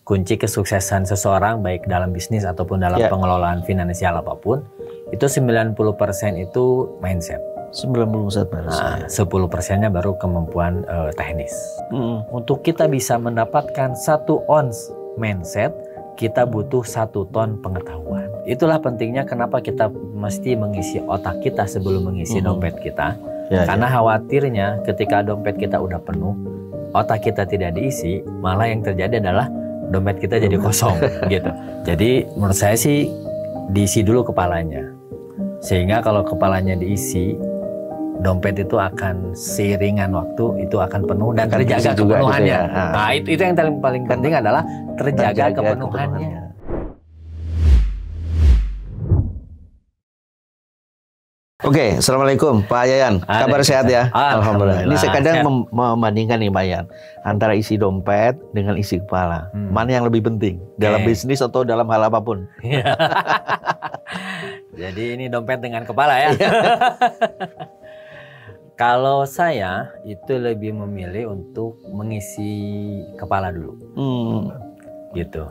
kunci kesuksesan seseorang baik dalam bisnis ataupun dalam pengelolaan finansial apapun, itu 90% itu mindset. 90%. Nah, 10%-nya baru kemampuan teknis. Untuk kita bisa mendapatkan 1 ons mindset, kita butuh 1 ton pengetahuan. Itulah pentingnya kenapa kita mesti mengisi otak kita sebelum mengisi dompet kita. Karena khawatirnya ketika dompet kita udah penuh, otak kita tidak diisi, malah yang terjadi adalah dompet kita jadi kosong gitu. Jadi menurut saya sih diisi dulu kepalanya. Sehingga kalau kepalanya diisi, dompet itu akan seiringan waktu itu akan penuh dan terjaga kepenuhannya. Gitu ya. Nah, itu yang paling penting adalah terjaga kepenuhannya. Oke, assalamualaikum Pak Yayan. Kabar sehat ya? Alhamdulillah. Ini saya kadang membandingkan nih Pak Yayan antara isi dompet dengan isi kepala. Mana yang lebih penting dalam bisnis atau dalam hal apapun? Jadi ini dompet dengan kepala ya. Kalau saya itu lebih memilih untuk mengisi kepala dulu, gitu.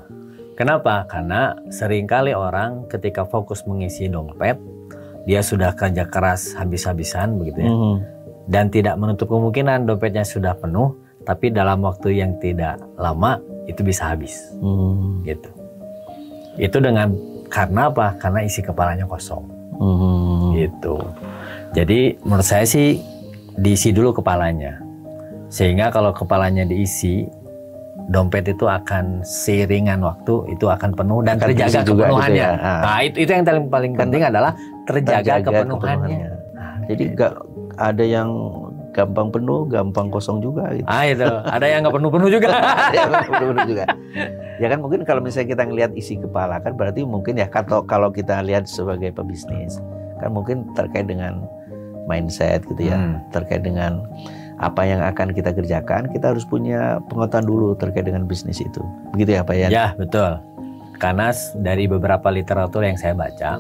Kenapa? Karena seringkali orang ketika fokus mengisi dompet, dia sudah kerja keras habis-habisan begitu ya, dan tidak menutup kemungkinan dompetnya sudah penuh, tapi dalam waktu yang tidak lama itu bisa habis, gitu. Itu karena apa? Karena isi kepalanya kosong, gitu. Jadi menurut saya sih diisi dulu kepalanya, sehingga kalau kepalanya diisi, dompet itu akan seiringan waktu itu akan penuh dan terjaga kepenuhannya. Gitu ya. Nah, itu yang paling penting adalah terjaga kepenuhannya. Jadi nggak ada yang gampang penuh, gampang kosong juga gitu. Itu ada yang nggak penuh-penuh juga. Penuh juga. Ya kan mungkin kalau misalnya kita ngelihat isi kepala kan berarti mungkin ya kalau kita lihat sebagai pebisnis kan mungkin terkait dengan mindset gitu ya, terkait dengan apa yang akan kita kerjakan, kita harus punya pengetahuan dulu terkait dengan bisnis itu. Begitu ya Pak Yan? Ya, betul. Karena dari beberapa literatur yang saya baca,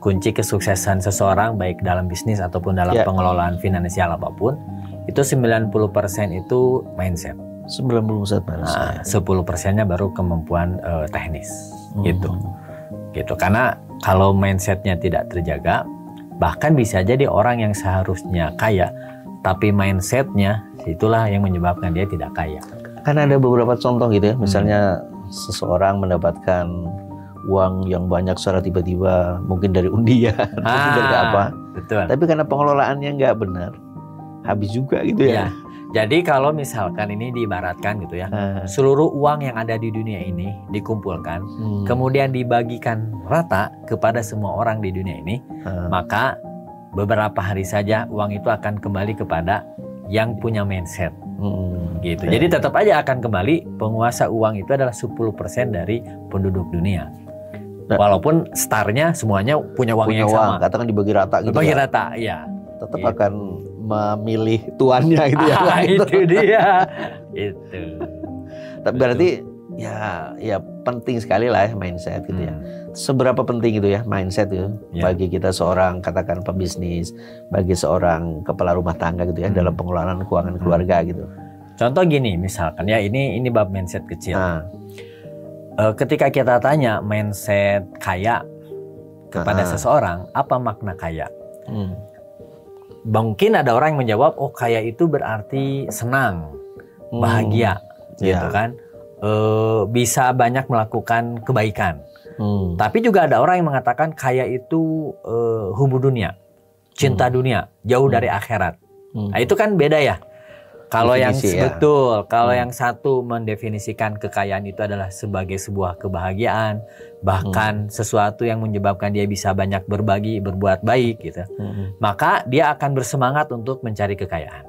kunci kesuksesan seseorang baik dalam bisnis ataupun dalam pengelolaan finansial apapun, itu 90% itu mindset. 90%. Nah, 10%-nya baru kemampuan teknis, gitu. Karena kalau mindsetnya tidak terjaga, bahkan bisa jadi orang yang seharusnya kaya, tapi mindsetnya itulah yang menyebabkan dia tidak kaya. Kan ada beberapa contoh gitu ya, misalnya seseorang mendapatkan uang yang banyak secara tiba-tiba, mungkin dari undian, mungkin dari apa. Betul. Tapi karena pengelolaannya nggak benar, habis juga gitu ya. Jadi kalau misalkan ini diibaratkan gitu ya, seluruh uang yang ada di dunia ini dikumpulkan, kemudian dibagikan rata kepada semua orang di dunia ini, maka beberapa hari saja uang itu akan kembali kepada yang punya mindset, gitu. Jadi tetap aja akan kembali, penguasa uang itu adalah 10% dari penduduk dunia. Walaupun starnya semuanya punya uang yang sama. Katakan dibagi rata gitu. Dibagi rata, iya. Tetap akan memilih tuannya gitu ya. Itu dia. Itu. Tapi berarti ya penting sekali lah ya mindset gitu ya. Seberapa penting itu ya mindset itu bagi kita seorang katakan pebisnis, bagi seorang kepala rumah tangga gitu ya dalam pengelolaan keuangan keluarga gitu. Contoh gini misalkan ya, ini bab mindset kecil. Ketika kita tanya mindset kaya kepada seseorang, apa makna kaya? Mungkin ada orang yang menjawab, oh kaya itu berarti senang, bahagia, gitu kan? Bisa banyak melakukan kebaikan. Tapi juga ada orang yang mengatakan kaya itu hubu dunia, cinta dunia, jauh dari akhirat. Nah itu kan beda ya. Kalau yang betul, kalau yang satu mendefinisikan kekayaan itu adalah sebagai sebuah kebahagiaan, bahkan sesuatu yang menyebabkan dia bisa banyak berbagi, berbuat baik gitu. Maka dia akan bersemangat untuk mencari kekayaan.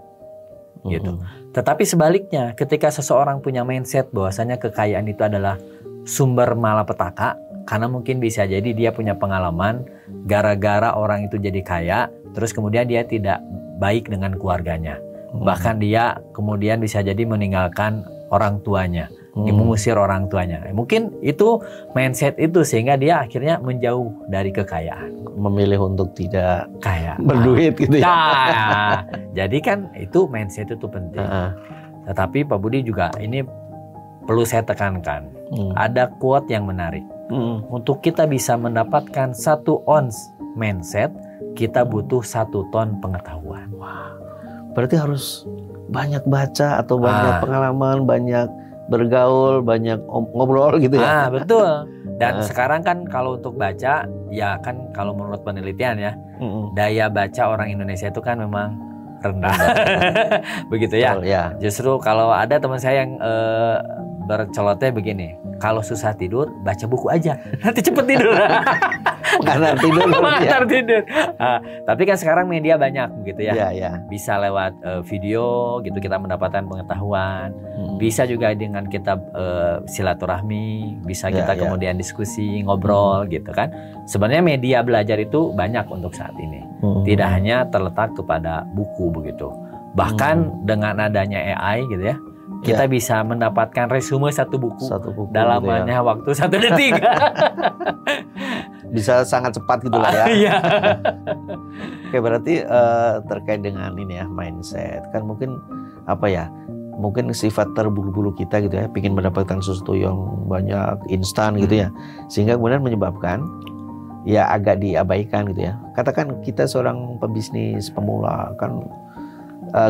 Gitu. Tetapi sebaliknya, ketika seseorang punya mindset bahwasanya kekayaan itu adalah sumber malapetaka, karena mungkin bisa jadi dia punya pengalaman gara-gara orang itu jadi kaya, terus kemudian dia tidak baik dengan keluarganya. Bahkan dia kemudian bisa jadi meninggalkan orang tuanya, mengusir orang tuanya. Mungkin itu mindset itu sehingga dia akhirnya menjauh dari kekayaan. Memilih untuk tidak kaya, berduit gitu ya. Jadi kan itu mindset itu penting. Tetapi Pak Budi juga ini perlu saya tekankan, ada quote yang menarik. Untuk kita bisa mendapatkan 1 ons mindset, kita butuh 1 ton pengetahuan. Wah, berarti harus banyak baca atau banyak pengalaman, banyak bergaul, banyak ngobrol gitu ya? Betul. Dan sekarang kan kalau untuk baca, ya kan kalau menurut penelitian ya, daya baca orang Indonesia itu kan memang rendah. Begitu ya? Betul, ya. Justru kalau ada teman saya yang berceloteh begini, kalau susah tidur baca buku aja, nanti cepet tidur. Mengantar tidur. Mengantar tidur. Tapi kan sekarang media banyak begitu ya. Ya. Bisa lewat video gitu kita mendapatkan pengetahuan. Bisa juga dengan kita silaturahmi, bisa kita kemudian diskusi, ngobrol gitu kan. Sebenarnya media belajar itu banyak untuk saat ini. Tidak hanya terletak kepada buku begitu. Bahkan dengan adanya AI gitu ya, kita bisa mendapatkan resume satu buku dalam hanya waktu 1 detik. Bisa sangat cepat gitu lah ya. Iya. Oke, berarti terkait dengan ini ya, mindset. Kan mungkin apa ya, mungkin sifat terburu-buru kita gitu ya, ingin mendapatkan sesuatu yang banyak, instan gitu ya. Sehingga kemudian menyebabkan ya agak diabaikan gitu ya. Katakan kita seorang pebisnis pemula kan,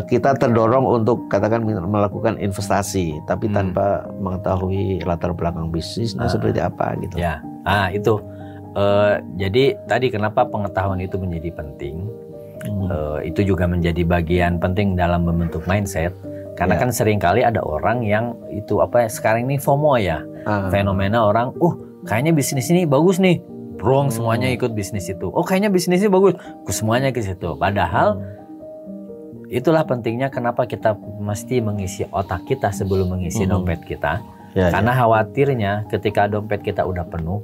kita terdorong untuk katakan melakukan investasi, tapi tanpa mengetahui latar belakang bisnisnya seperti apa gitu. Ya, itu. Jadi tadi kenapa pengetahuan itu menjadi penting? Itu juga menjadi bagian penting dalam membentuk mindset. Karena kan seringkali ada orang yang itu sekarang ini FOMO ya, fenomena orang, kayaknya bisnis ini bagus nih, semuanya ikut bisnis itu. Kayaknya bisnis ini bagus, semuanya ke situ. Padahal itulah pentingnya kenapa kita mesti mengisi otak kita sebelum mengisi dompet kita. Karena khawatirnya ketika dompet kita udah penuh,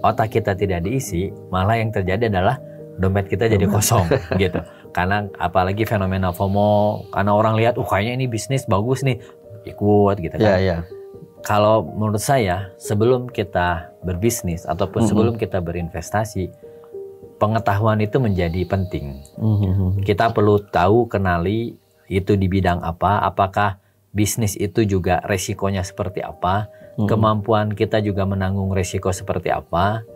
otak kita tidak diisi, malah yang terjadi adalah dompet kita jadi kosong gitu. Karena apalagi fenomena FOMO, karena orang lihat, kayaknya ini bisnis bagus nih, ikut gitu kan. Kalau menurut saya, sebelum kita berbisnis ataupun sebelum kita berinvestasi, pengetahuan itu menjadi penting. Kita perlu tahu, kenali itu di bidang apa, apakah bisnis itu juga resikonya seperti apa, kemampuan kita juga menanggung resiko seperti apa,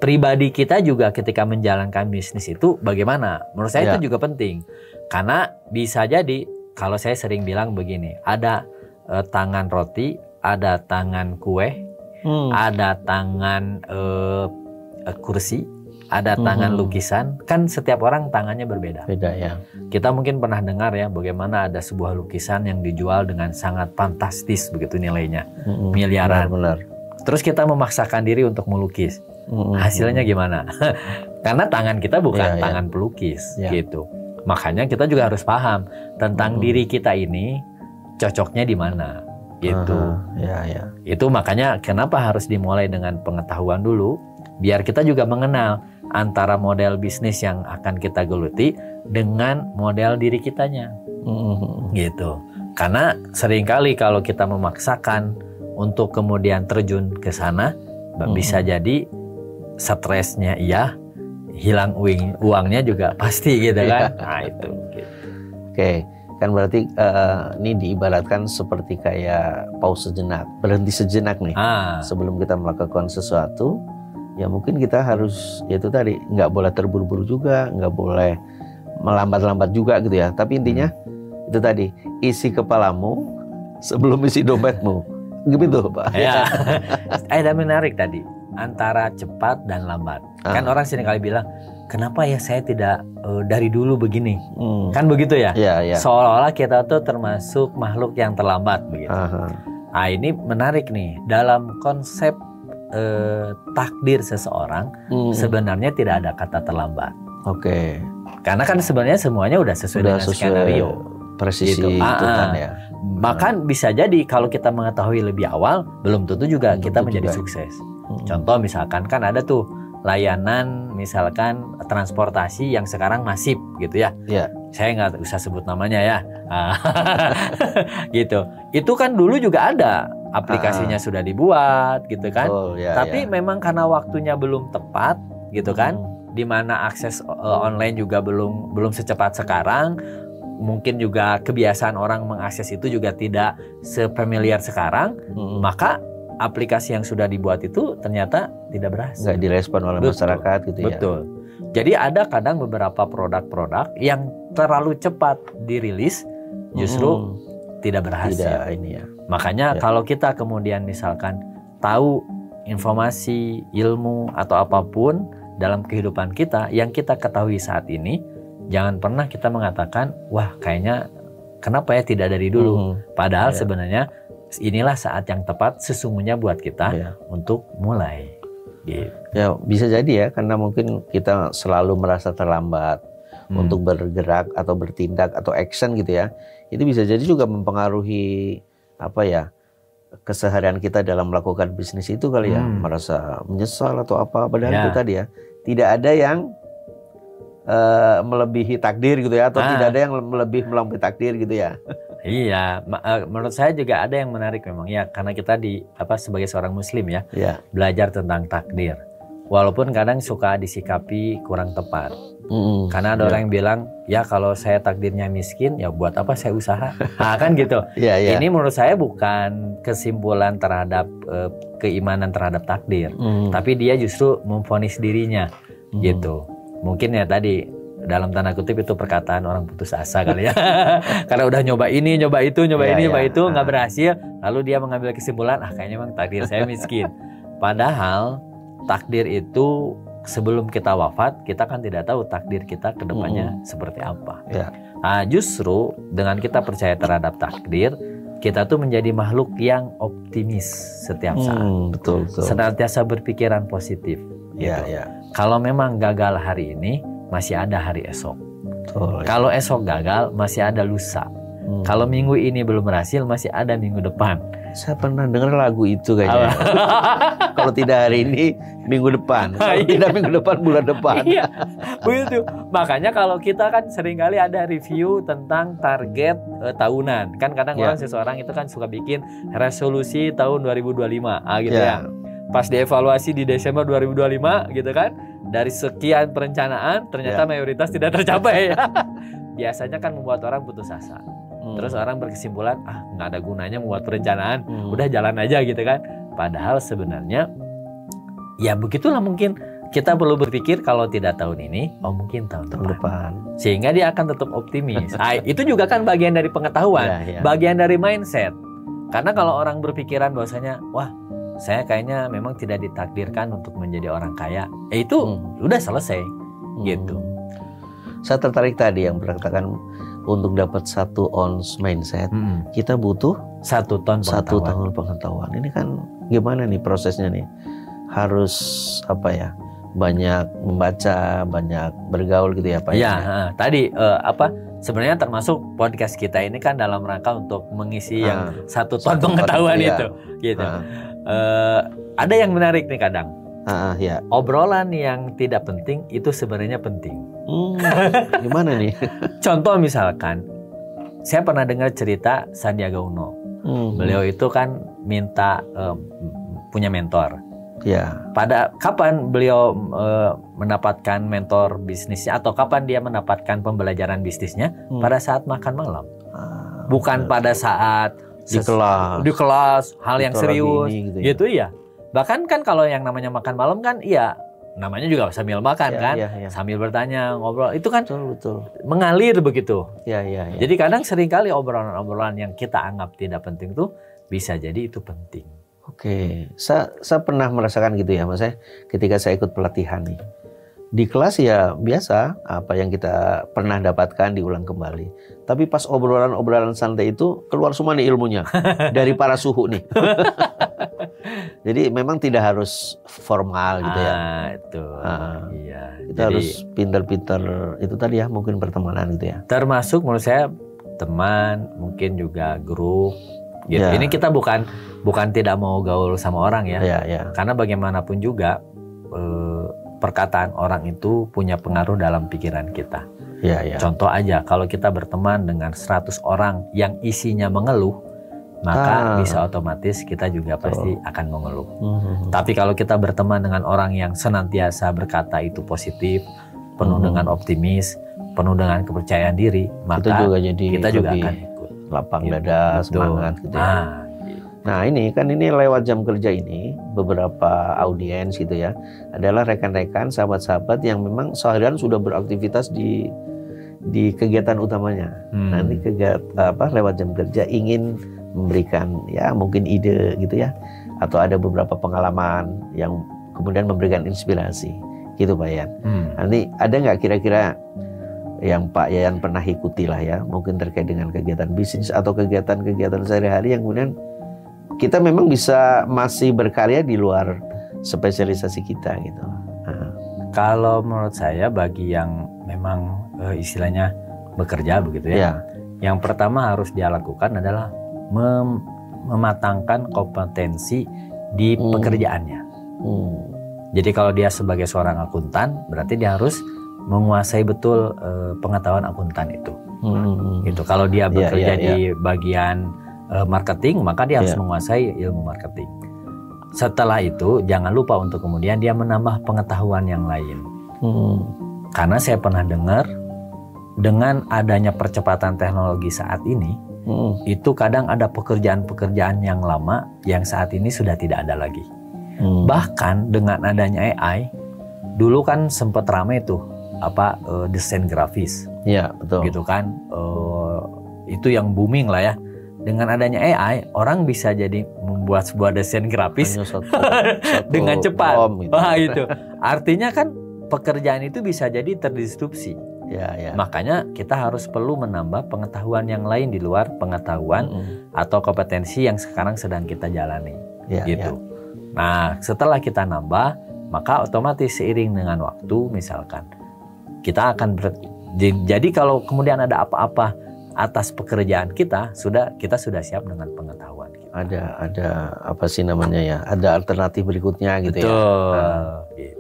pribadi kita juga ketika menjalankan bisnis itu bagaimana. Menurut saya itu juga penting. Karena bisa jadi, kalau saya sering bilang begini, ada tangan roti, ada tangan kue, ada tangan kursi, ada tangan lukisan, kan setiap orang tangannya berbeda. Beda ya. Kita mungkin pernah dengar ya bagaimana ada sebuah lukisan yang dijual dengan sangat fantastis begitu nilainya, miliaran. Benar. Terus kita memaksakan diri untuk melukis, hasilnya gimana? Karena tangan kita bukan tangan pelukis gitu. Makanya kita juga harus paham tentang diri kita ini cocoknya di mana gitu. Itu makanya kenapa harus dimulai dengan pengetahuan dulu, biar kita juga mengenal antara model bisnis yang akan kita geluti dengan model diri kitanya, gitu. Karena seringkali kalau kita memaksakan untuk kemudian terjun ke sana, bisa jadi stresnya hilang uangnya juga pasti gitu kan. Nah itu. Gitu. Oke, kan berarti ini diibaratkan seperti kayak pause sejenak, berhenti sejenak nih, sebelum kita melakukan sesuatu. Ya mungkin kita harus, yaitu tadi, nggak boleh terburu-buru juga, nggak boleh melambat-lambat juga gitu ya. Tapi intinya itu tadi, isi kepalamu sebelum isi dompetmu, gitu Pak. Ya, ada menarik tadi antara cepat dan lambat. Kan orang seringkali bilang, kenapa ya saya tidak dari dulu begini? Kan begitu ya? Seolah-olah kita tuh termasuk makhluk yang terlambat begitu. Nah ini menarik nih, dalam konsep takdir seseorang sebenarnya tidak ada kata terlambat. Karena kan sebenarnya semuanya udah sesuai dengan skenario. Presisi gitu. Itu kan ya. Bahkan bisa jadi kalau kita mengetahui lebih awal, belum tentu juga kita menjadi sukses. Contoh misalkan kan ada tuh layanan misalkan transportasi yang sekarang masif gitu ya. Saya nggak usah sebut namanya ya. Gitu. Itu kan dulu juga ada. Aplikasinya sudah dibuat gitu kan. Tapi memang karena waktunya belum tepat gitu kan. Di mana akses online juga belum secepat sekarang. mungkin juga kebiasaan orang mengakses itu juga tidak sefamiliar sekarang, maka aplikasi yang sudah dibuat itu ternyata tidak berhasil. Nggak direspon oleh masyarakat gitu ya. Betul. Jadi ada kadang beberapa produk-produk yang terlalu cepat dirilis justru tidak berhasil. Tidak ini ya. Makanya kalau kita kemudian misalkan tahu informasi, ilmu atau apapun dalam kehidupan kita yang kita ketahui saat ini, jangan pernah kita mengatakan, wah kayaknya kenapa ya tidak dari dulu. Padahal sebenarnya inilah saat yang tepat sesungguhnya buat kita untuk mulai. Gitu. Ya bisa jadi ya, karena mungkin kita selalu merasa terlambat untuk bergerak atau bertindak atau action gitu ya. Itu bisa jadi juga mempengaruhi keseharian kita dalam melakukan bisnis itu kali ya. Merasa menyesal atau apa. Padahal itu tadi ya, tidak ada yang melebihi takdir gitu ya, atau tidak ada yang melampaui takdir gitu ya. Iya, menurut saya juga ada yang menarik memang ya, karena kita sebagai seorang muslim ya, belajar tentang takdir. Walaupun kadang suka disikapi kurang tepat. Karena ada orang yang bilang, ya kalau saya takdirnya miskin, ya buat apa saya usaha? Nah, kan gitu. Ini menurut saya bukan kesimpulan terhadap keimanan terhadap takdir, tapi dia justru memvonis dirinya gitu. Mungkin ya tadi dalam tanda kutip itu perkataan orang putus asa kali ya. Karena udah nyoba ini, nyoba itu, nggak berhasil. Lalu dia mengambil kesimpulan, kayaknya memang takdir saya miskin. Padahal takdir itu sebelum kita wafat, kita kan tidak tahu takdir kita ke depannya seperti apa. Nah, justru dengan kita percaya terhadap takdir, kita tuh menjadi makhluk yang optimis setiap saat. Betul. Senantiasa berpikiran positif. Gitu. Kalau memang gagal hari ini, masih ada hari esok. Kalau esok gagal, masih ada lusa. Kalau minggu ini belum berhasil, masih ada minggu depan. Saya pernah dengar lagu itu kayaknya. Kalau tidak hari ini, minggu depan. Kalau tidak minggu depan, bulan depan. Iya, begitu. Makanya kalau kita kan seringkali ada review tentang target tahunan. Kan kadang orang seseorang itu kan suka bikin resolusi tahun 2025, gitu ya. Pas dievaluasi di Desember 2025 gitu kan, dari sekian perencanaan ternyata mayoritas tidak tercapai ya. Biasanya kan membuat orang putus asa. Terus orang berkesimpulan, nggak ada gunanya membuat perencanaan, udah jalan aja gitu kan. Padahal sebenarnya ya begitulah, mungkin kita perlu berpikir kalau tidak tahun ini, mungkin tahun depan. Sehingga dia akan tetap optimis. Itu juga kan bagian dari pengetahuan, bagian dari mindset. Karena kalau orang berpikiran bahwasanya, wah saya kayaknya memang tidak ditakdirkan untuk menjadi orang kaya, itu udah selesai gitu. Saya tertarik tadi yang berkatakan untuk dapat 1 ounce mindset, kita butuh 1 ton pengetahuan. Ini kan gimana nih prosesnya nih? Harus banyak membaca, banyak bergaul gitu ya Pak? Tadi sebenarnya termasuk podcast kita ini kan dalam rangka untuk mengisi yang 1 ton pengetahuan itu, gitu. Ada yang menarik nih kadang. Obrolan yang tidak penting itu sebenarnya penting. Gimana nih? Contoh misalkan, saya pernah dengar cerita Sandiaga Uno. Beliau itu kan minta punya mentor. Pada kapan beliau mendapatkan mentor bisnisnya, atau kapan dia mendapatkan pembelajaran bisnisnya? Pada saat makan malam. Bukan pada saat di kelas hal yang serius gitu ya. Bahkan kan kalau yang namanya makan malam kan namanya juga sambil makan sambil bertanya, ngobrol, itu kan betul. Mengalir begitu. Jadi kadang seringkali obrolan-obrolan yang kita anggap tidak penting tuh bisa jadi itu penting. Saya pernah merasakan gitu ya Mas, ketika saya ikut pelatihan nih. Di kelas ya biasa, apa yang kita pernah dapatkan diulang kembali. Tapi pas obrolan-obrolan santai itu keluar semua nih ilmunya dari para suhu nih. Jadi memang tidak harus formal gitu ya. Itu. Kita harus pinter-pinter itu tadi ya, mungkin pertemanan gitu ya. Termasuk menurut saya teman, mungkin juga grup. Gitu. Ini kita bukan tidak mau gaul sama orang ya. Karena bagaimanapun juga perkataan orang itu punya pengaruh dalam pikiran kita. Contoh aja, kalau kita berteman dengan 100 orang yang isinya mengeluh, maka bisa otomatis kita juga pasti akan mengeluh. Tapi kalau kita berteman dengan orang yang senantiasa berkata itu positif, penuh dengan optimis, penuh dengan kepercayaan diri, maka kita juga akan ikut. Lapang dada, semangat gitu ya. Nah ini lewat jam kerja ini beberapa audiens gitu ya adalah rekan-rekan, sahabat-sahabat yang memang seharian sudah beraktivitas di kegiatan utamanya. Nanti lewat jam kerja ingin memberikan ya mungkin ide gitu ya, atau ada beberapa pengalaman yang kemudian memberikan inspirasi gitu Pak Yayan. Nanti ada nggak kira-kira yang Pak Yayan pernah ikuti lah ya, mungkin terkait dengan kegiatan bisnis atau kegiatan-kegiatan sehari-hari yang kemudian kita memang bisa masih berkarya di luar spesialisasi kita gitu. Kalau menurut saya bagi yang memang istilahnya bekerja begitu ya, yang pertama harus dia lakukan adalah mematangkan kompetensi di pekerjaannya. Jadi kalau dia sebagai seorang akuntan, berarti dia harus menguasai betul pengetahuan akuntan itu. Gitu. Kalau dia bekerja di bagian marketing, maka dia harus menguasai ilmu marketing. Setelah itu jangan lupa untuk kemudian dia menambah pengetahuan yang lain. Karena saya pernah dengar dengan adanya percepatan teknologi saat ini, itu kadang ada pekerjaan-pekerjaan yang lama yang saat ini sudah tidak ada lagi. Bahkan dengan adanya AI, dulu kan sempat ramai tuh desain grafis. Iya, betul. Gitu kan, itu yang booming lah ya. Dengan adanya AI, orang bisa jadi membuat sebuah desain grafis dengan cepat. Gitu. Itu artinya kan pekerjaan itu bisa jadi terdisrupsi. Makanya kita harus perlu menambah pengetahuan yang lain di luar pengetahuan atau kompetensi yang sekarang sedang kita jalani. Gitu. Nah, setelah kita nambah, maka otomatis seiring dengan waktu, misalkan kita akan jadi kalau kemudian ada apa-apa atas pekerjaan kita sudah siap dengan pengetahuan. Ada apa sih namanya ya? Ada alternatif berikutnya gitu. Betul. Ya. Gitu.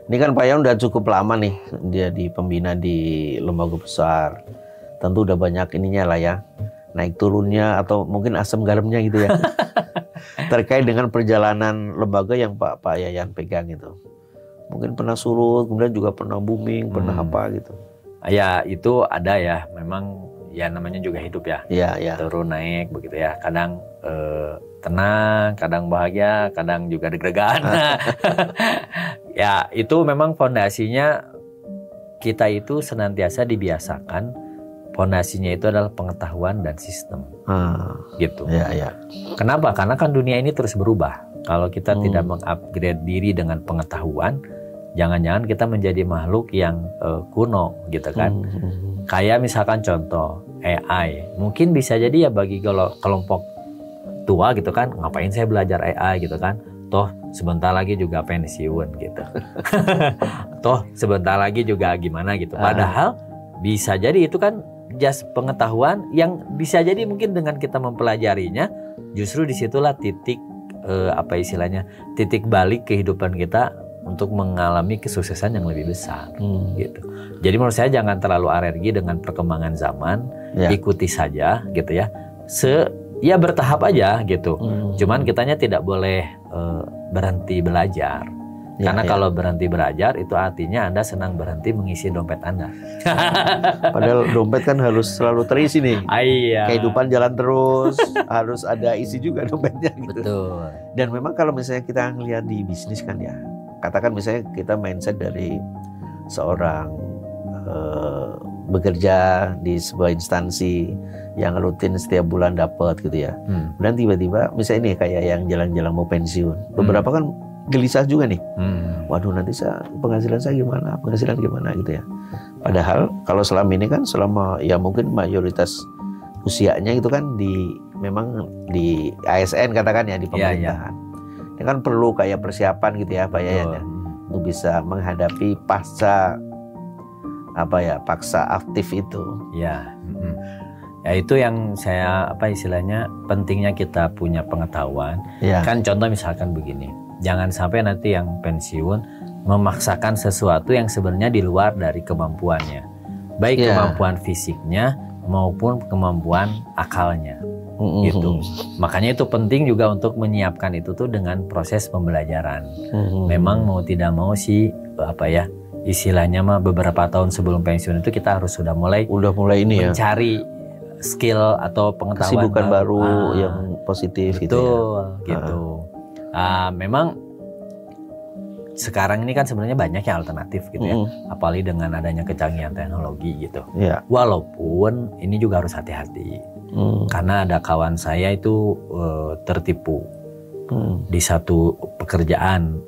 Ini kan Pak Yayan udah cukup lama nih dia di pembina di lembaga besar. Tentu udah banyak ininya lah ya, naik turunnya atau mungkin asam garamnya gitu ya. Terkait dengan perjalanan lembaga yang Pak Yayan pegang itu. Mungkin pernah surut, kemudian juga pernah booming, pernah apa gitu. Ya itu ada ya, memang. Ya namanya juga hidup ya, turun naik begitu ya. Kadang tenang, kadang bahagia, kadang juga deg-degan. Ya itu memang fondasinya kita itu senantiasa dibiasakan. Fondasinya itu adalah pengetahuan dan sistem, gitu. Kenapa? Karena kan dunia ini terus berubah. Kalau kita tidak mengupgrade diri dengan pengetahuan, jangan-jangan kita menjadi makhluk yang kuno, gitu kan. Kayak misalkan contoh AI, mungkin bisa jadi ya bagi kelompok tua gitu kan, ngapain saya belajar AI gitu kan, toh sebentar lagi juga pensiun gitu. Toh sebentar lagi juga gimana gitu. Padahal bisa jadi itu kan just pengetahuan yang bisa jadi mungkin dengan kita mempelajarinya, justru disitulah titik titik balik kehidupan kita untuk mengalami kesuksesan yang lebih besar, gitu. Jadi menurut saya jangan terlalu alergi dengan perkembangan zaman, ikuti saja, gitu ya. Ya bertahap aja, gitu. Cuman kitanya tidak boleh berhenti belajar, karena kalau berhenti belajar itu artinya Anda senang berhenti mengisi dompet Anda. Padahal dompet kan harus selalu terisi nih. Kehidupan jalan terus, harus ada isi juga dompetnya, gitu. Betul. Dan memang kalau misalnya kita ngelihat di bisnis kan ya. Katakan misalnya kita mindset dari seorang bekerja di sebuah instansi yang rutin setiap bulan dapat gitu ya. Dan tiba-tiba misalnya ini kayak yang jalan-jalan mau pensiun. Beberapa kan gelisah juga nih. Waduh nanti penghasilan saya gimana gitu ya. Padahal kalau selama ini kan ya mungkin mayoritas usianya itu kan memang di ASN katakan ya, di pemerintahan. Ini kan perlu kayak persiapan gitu ya Pak Yayan ya, untuk bisa menghadapi paksa aktif itu. Ya itu yang saya istilahnya pentingnya kita punya pengetahuan. Kan contoh misalkan begini, jangan sampai nanti yang pensiun memaksakan sesuatu yang sebenarnya di luar dari kemampuannya, baik kemampuan fisiknya maupun kemampuan akalnya. Gitu. Makanya itu penting juga untuk menyiapkan itu tuh dengan proses pembelajaran. Memang mau tidak mau sih istilahnya mah beberapa tahun sebelum pensiun itu kita harus sudah mulai ini mencari skill atau pengetahuan kesibukan baru yang positif betul, gitu. Memang sekarang ini kan sebenarnya banyak yang alternatif gitu ya, apalagi dengan adanya kecanggihan teknologi gitu. Walaupun ini juga harus hati-hati, karena ada kawan saya itu tertipu di satu pekerjaan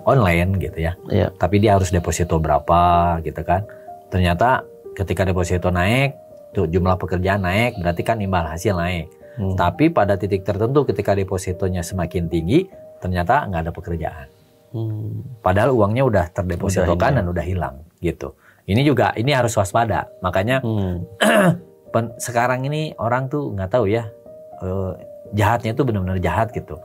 online gitu ya. Tapi dia harus deposito berapa gitu kan. Ternyata ketika deposito naik, tuh jumlah pekerjaan naik, berarti kan imbal hasil naik. Tapi pada titik tertentu ketika depositonya semakin tinggi, ternyata nggak ada pekerjaan. Padahal uangnya udah terdepositokan dan udah hilang gitu. Ini harus waspada. Makanya sekarang ini orang tuh nggak tahu ya, jahatnya itu benar-benar jahat gitu.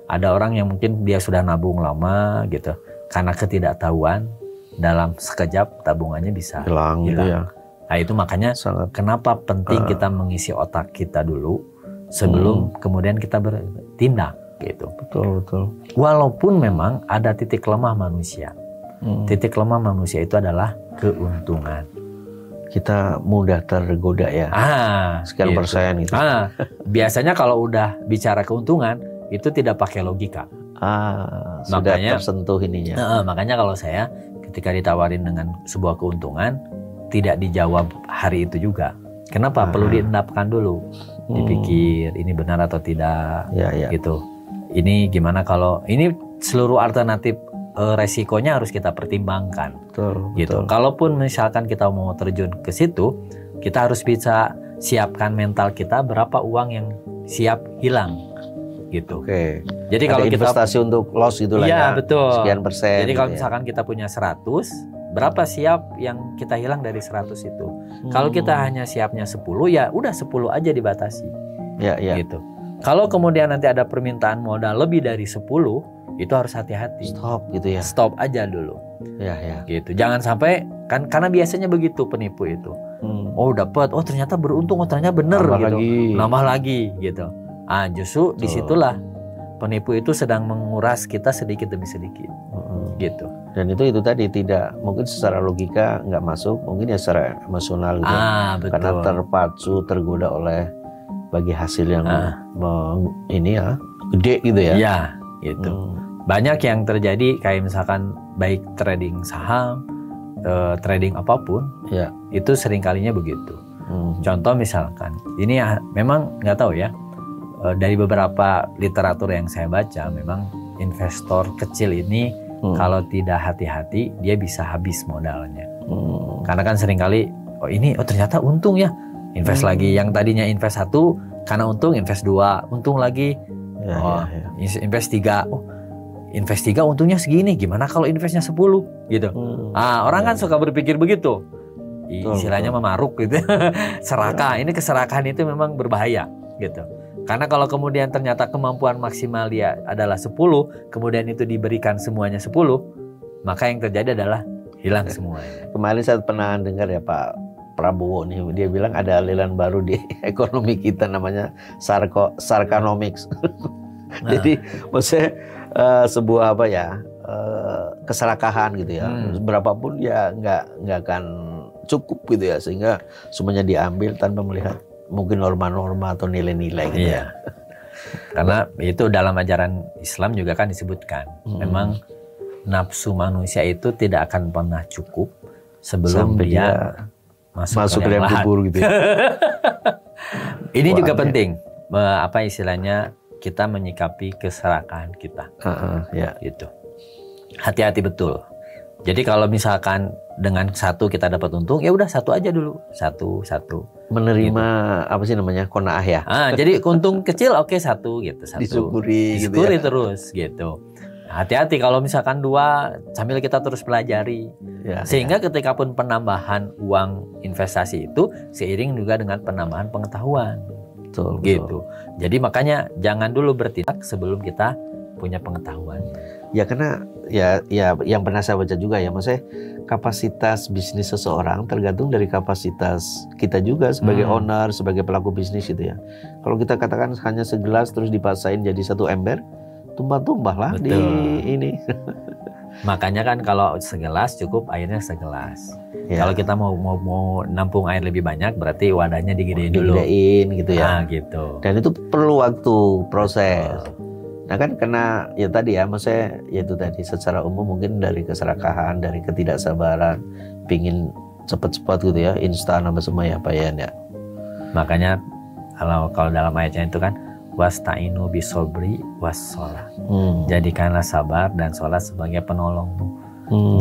Ada orang yang mungkin dia sudah nabung lama gitu, karena ketidaktahuan dalam sekejap tabungannya bisa hilang. Gitu ya. Nah itu makanya kenapa penting kita mengisi otak kita dulu sebelum kemudian kita bertindak gitu. Betul. Walaupun memang ada titik lemah manusia. Titik lemah manusia itu adalah keuntungan. Kita mudah tergoda ya. Sekian gitu. Persen gitu. Biasanya kalau udah bicara keuntungan itu tidak pakai logika. Makanya tersentuh ininya. Makanya kalau saya ketika ditawarin dengan sebuah keuntungan tidak dijawab hari itu juga. Kenapa? Perlu diendapkan dulu, dipikir ini benar atau tidak, gitu. Ini gimana kalau ini seluruh alternatif resikonya harus kita pertimbangkan, gitu. Betul. Kalaupun misalkan kita mau terjun ke situ, kita harus bisa siapkan mental kita berapa uang yang siap hilang, gitu. Jadi ada kalau investasi untuk loss gitu lah ya, betul. Sekian persen. Jadi kalau misalkan kita punya 100, berapa siap yang kita hilang dari 100 itu? Kalau kita hanya siapnya 10, ya udah 10 aja dibatasi. Gitu. Kalau kemudian nanti ada permintaan modal lebih dari 10, itu harus hati-hati. Stop gitu ya. Stop aja dulu. Gitu. Jangan sampai kan karena biasanya begitu penipu itu. Oh dapat, oh ternyata beruntung, oh ternyata bener gitu. Nambah lagi gitu. Justru disitulah penipu itu sedang menguras kita sedikit demi sedikit. Gitu. Dan itu tadi tidak mungkin secara logika nggak masuk, mungkin ya secara emosional gitu. Betul. Karena terpacu, tergoda oleh bagi hasil yang gede gitu ya. Iya, gitu. Banyak yang terjadi kayak misalkan baik trading saham, trading apapun, itu seringkalinya begitu. Contoh misalkan, ini memang nggak tahu ya, dari beberapa literatur yang saya baca, memang investor kecil ini kalau tidak hati-hati dia bisa habis modalnya. Karena kan seringkali ternyata untung ya, invest lagi, yang tadinya invest 1 karena untung invest 2, untung lagi invest 3, invest 3 untungnya segini, gimana kalau investnya 10 gitu. Orang kan suka berpikir begitu, istilahnya memaruk gitu. Serakah, ini keserakahan itu memang berbahaya gitu. Karena kalau kemudian ternyata kemampuan maksimal dia adalah 10, kemudian itu diberikan semuanya 10, maka yang terjadi adalah hilang semuanya. Kemarin saya pernah dengar ya Pak Prabowo nih, dia bilang ada aliran baru di ekonomi kita namanya Sarkanomics. Jadi maksudnya sebuah keserakahan gitu ya. Berapapun ya nggak akan cukup gitu ya, sehingga semuanya diambil tanpa melihat mungkin norma-norma atau nilai-nilai gitu ya. Karena itu dalam ajaran Islam juga kan disebutkan, memang nafsu manusia itu tidak akan pernah cukup sebelum dia masuk ke dalam kubur gitu ya. Ini juga penting, istilahnya kita menyikapi keserakahan kita. Gitu. Hati-hati betul. Jadi kalau misalkan dengan 1 kita dapat untung, ya udah 1 aja dulu, satu. Menerima gitu. Qanaah ya. Jadi untung kecil oke 1 gitu, 1. Disyukuri gitu ya. Terus gitu. Hati-hati kalau misalkan 2 sambil kita terus pelajari. Sehingga ketika pun penambahan uang investasi itu seiring juga dengan penambahan pengetahuan. Betul. Gitu. Jadi makanya jangan dulu bertindak sebelum kita punya pengetahuan. Ya karena ya yang pernah saya baca juga ya, maksudnya kapasitas bisnis seseorang tergantung dari kapasitas kita juga sebagai owner, sebagai pelaku bisnis gitu ya. Kalau kita katakan hanya segelas terus dipaksain jadi 1 ember, tumpah-tumpah lah di ini. Makanya kan kalau segelas cukup airnya segelas. Ya. Kalau kita mau nampung air lebih banyak berarti wadahnya digedein dulu. Digedein gitu ya. Nah, gitu. Dan itu perlu waktu proses. Nah kan kena ya tadi ya, maksudnya ya itu tadi secara umum mungkin dari keserakahan, dari ketidaksabaran, pingin cepat-cepat gitu ya, instan apa semua ya Pak Yan ya. Makanya kalau dalam ayatnya itu kan wasta'inu bisobri wassalah. Jadikanlah sabar dan sholat sebagai penolongmu.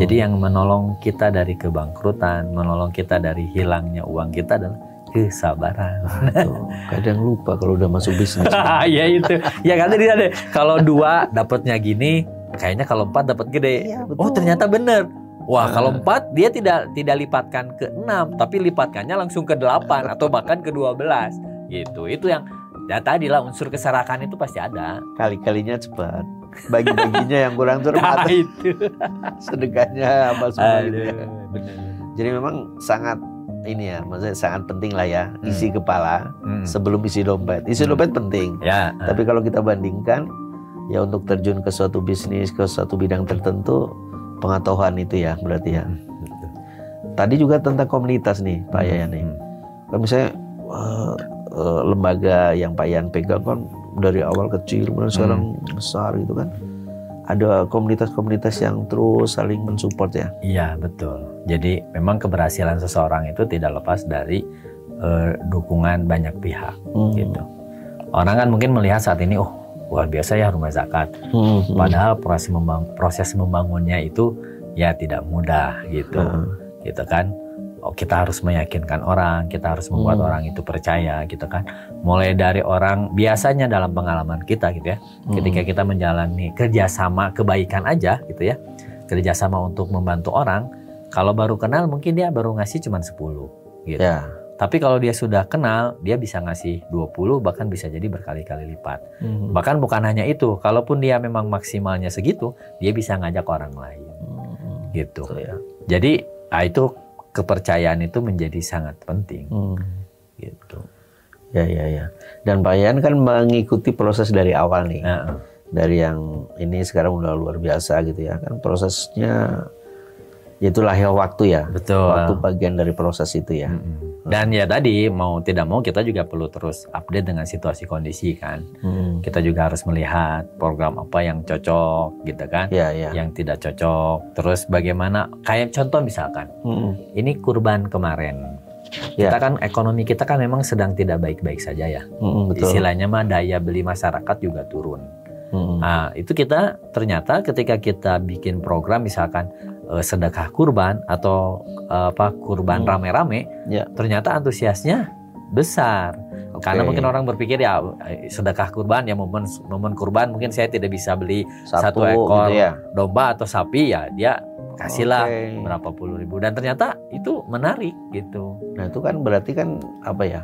Jadi yang menolong kita dari kebangkrutan, menolong kita dari hilangnya uang kita adalah kesabaran. Kadang lupa kalau udah masuk bisnis. Ya itu. Ya kan tadi ada. Kalau 2 dapatnya gini, kayaknya kalau 4 dapat gede. Ya, oh ternyata benar. Wah kalau 4 dia tidak lipatkan ke 6, tapi lipatkannya langsung ke 8 atau bahkan ke 12. Gitu. Itu yang ya tadi lah unsur keserakan itu pasti ada. Kali-kalinya cepat. Bagi-baginya yang kurang cermat. Nah, itu. Sedekahnya apa semua gitu ya. Benar. Jadi memang sangat ini ya, maksudnya sangat penting lah ya isi kepala sebelum isi dompet. Isi dompet penting. Ya. Tapi kalau kita bandingkan ya untuk terjun ke suatu bisnis, ke suatu bidang tertentu, pengetahuan itu ya berarti ya. Tadi juga tentang komunitas nih Pak Yayan nih. Kalau misalnya lembaga yang Pak Yayan pegang kan dari awal kecil kemudian sekarang besar gitu kan. Ada komunitas-komunitas yang terus saling mensupport ya. Iya betul. Jadi memang keberhasilan seseorang itu tidak lepas dari dukungan banyak pihak gitu. Orang kan mungkin melihat saat ini luar biasa ya rumah zakat. Padahal proses membangunnya itu ya tidak mudah gitu. Gitu kan. Kita harus meyakinkan orang, kita harus membuat orang itu percaya gitu kan. Mulai dari orang biasanya dalam pengalaman kita gitu ya, ketika kita menjalani kerjasama kebaikan aja gitu ya, kerjasama untuk membantu orang, kalau baru kenal mungkin dia baru ngasih cuma 10 gitu. Ya. Tapi kalau dia sudah kenal, dia bisa ngasih 20 bahkan bisa jadi berkali-kali lipat. Bahkan bukan hanya itu, kalaupun dia memang maksimalnya segitu, dia bisa ngajak orang lain gitu. Ya. Jadi itu kepercayaan itu menjadi sangat penting, gitu. Ya. Dan Pak Yan kan mengikuti proses dari awal nih, dari yang ini sekarang udah luar biasa gitu ya, kan prosesnya itulah ya waktu ya. Betul. Waktu bagian dari proses itu ya. Dan ya tadi mau tidak mau kita juga perlu terus update dengan situasi kondisi kan. Kita juga harus melihat program apa yang cocok gitu kan. Yang tidak cocok. Terus bagaimana kayak contoh misalkan. Ini kurban kemarin. Kita kan ekonomi kita kan memang sedang tidak baik-baik saja ya. Betul. Istilahnya mah daya beli masyarakat juga turun. Nah, itu kita ternyata ketika kita bikin program misalkan sedekah kurban atau kurban rame-rame, ternyata antusiasnya besar. Karena mungkin orang berpikir ya sedekah kurban ya momen kurban mungkin saya tidak bisa beli satu ekor gitu ya, domba atau sapi ya dia kasihlah berapa puluh ribu dan ternyata itu menarik gitu. Nah itu kan berarti kan apa ya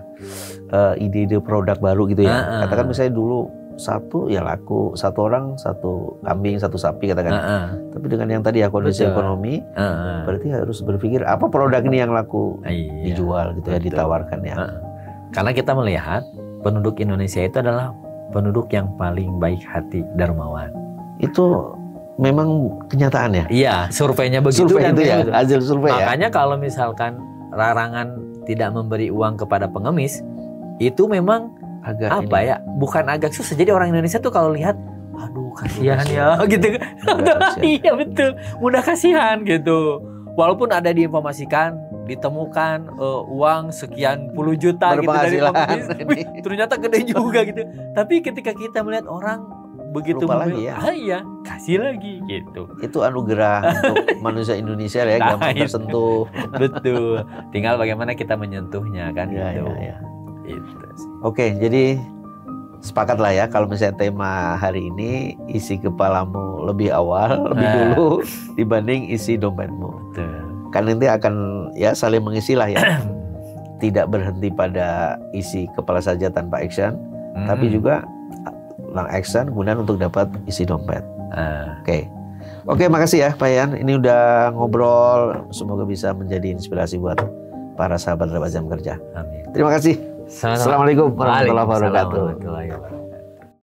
ide-ide produk baru gitu ya. Katakan misalnya dulu satu ya laku, satu orang satu kambing satu sapi katakan. Tapi dengan yang tadi ya kondisi ekonomi, berarti harus berpikir apa produk ini yang laku dijual gitu ya, ditawarkan ya. Karena kita melihat penduduk Indonesia itu adalah penduduk yang paling baik hati, dermawan. Itu memang kenyataan ya. Iya, surveinya begitu. Survei itu ya, hasil survei. Makanya kalau misalkan larangan tidak memberi uang kepada pengemis, itu memang agak apa ya, bukan agak susah. Jadi orang Indonesia tuh kalau lihat aduh kasihan ya gitu. Iya betul, mudah kasihan gitu. Walaupun ada diinformasikan ditemukan uang sekian puluh juta gitu dari pengemis, ternyata gede juga gitu. Tapi ketika kita melihat orang begitu lagi ya, iya kasih lagi gitu. Itu anugerah untuk manusia Indonesia ya, gampang tersentuh. Betul. Tinggal bagaimana kita menyentuhnya kan gitu. Itu. Oke, jadi sepakat lah ya kalau misalnya tema hari ini isi kepalamu lebih awal, lebih dulu dibanding isi dompetmu. Betul. Kan nanti akan ya saling mengisi lah ya. Tidak berhenti pada isi kepala saja tanpa action, tapi juga action kemudian untuk dapat isi dompet. Oke, makasih ya Pak Yan. Ini udah ngobrol, semoga bisa menjadi inspirasi buat para sahabat Dapat Jam Kerja. Amin. Terima kasih. Assalamualaikum warahmatullahi wabarakatuh.